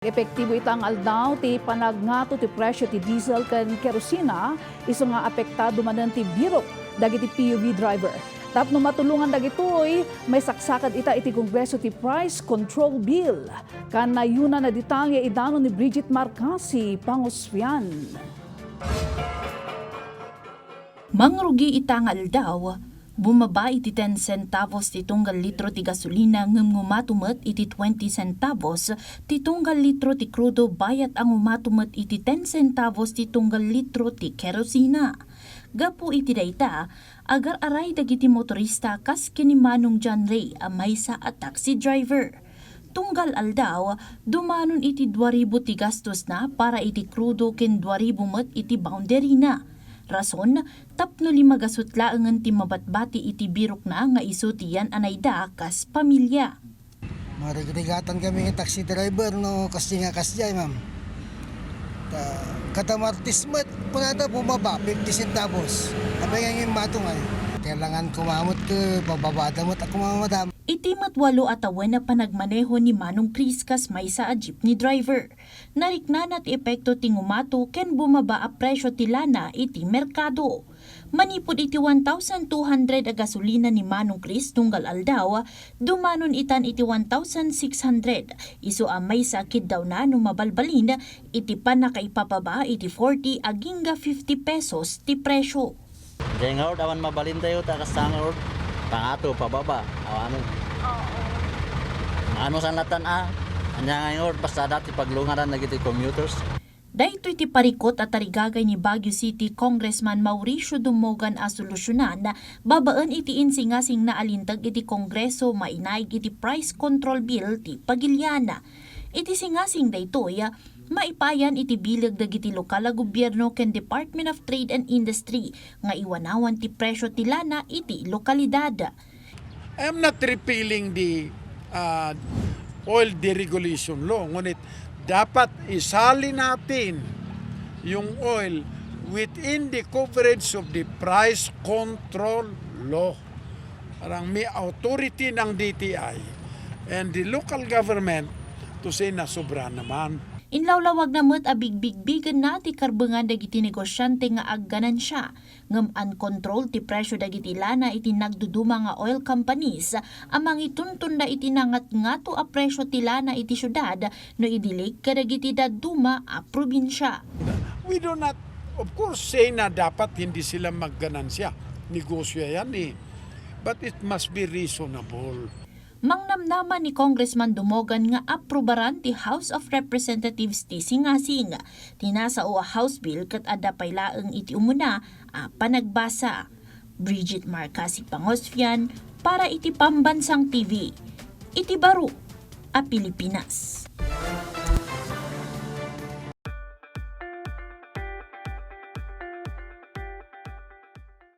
Epektibo itang aldaw ti panagngatu ti presyo ti diesel ken kerosina iso nga apektado manen ti birok dagiti PUV driver. Tapno matulungan dagitoy may saksakad ita iti kongreso ti price control bill. Kanayuna na detalye idano ni Bridget Marcasi Pangosfian. Mangrugi itang aldaw, bumaba iti 10 centavos ti tunggal litro ti gasolina ngem ngumatumet iti 20 centavos ti tunggal litro ti krudo bayat ang umatumet iti 10 centavos ti tunggal litro ti kerosina. Gapu iti dayta, agar aray dagiti motorista kas kini Manong John Ray a maysa a taxi driver. Tunggal aldaw, dumanon iti 2,000 ti gastos na para iti krudo ken 2,000 met iti boundary na. Rason, tapno 5 gasutla ang ti mabatbati iti birok na nga iso tiyan anayda kas pamilya. Marigatan kami ng taxi driver no kasi nga kasjay ma'am. Katamartis mat punata bumaba 50 centavos. Abay nga ngimmato nga. Kailangan kumamot ko bababada mo ako mga madam. Iti matwalo atawen na panagmaneho ni Manong Chris kas maysa a jeepney driver. Narikna at epekto ti ngumato ken bumaba a presyo ti lana iti merkado. Manipod iti 1,200 a gasolina ni Manong Chris tunggal aldaw, dumanon itan iti 1,600. Isu a maysa kid daw na no mabalbalin iti panakaipapaba iti 40 agingga 50 pesos ti presyo. Jengor awan mabalin tayo takas sangor pangato pababa ano sanlatan anya ngayon basta dati paglungaran na giti commuters. Dahito iti parikot at tarigagay ni Baguio City Congressman Mauricio Domogan a solusyonan na babaan iti insingasing na alintag iti kongreso mainaig iti price control bill ti Pagilyana. Iti singasing daytoy maipayan iti bilag dagiti lokal a gobyerno ken Department of Trade and Industry nga iwanawan ti presyo ti lana iti lokalidad. I am not repealing the oil deregulation law, ngunit dapat isali natin yung oil within the coverage of the price control law. Parang may authority ng DTI and the local government to say na sobra naman. Inlawlawag na met a bigbigbigan na ti karbengan dagiti negosyante nga agganan siya. Ngem uncontrolled ti presyo dagiti lana iti nagduduma nga oil companies amang ituntun da iti nangat-ngato a presyo ti lana iti syudad no idilig kadagiti daduma a probinsya. We do not, of course, say na dapat hindi sila magganansya. Negosyo yan eh. But it must be reasonable. Mangnamnaman ni Congressman Domogan nga aprobaran ti House of Representatives ti singasing. Tinasao a House Bill kat adda paylaeng iti umuna a panagbasa. Bridget Marcasi Pangosfian para iti Pambansang TV. Iti baro a Pilipinas.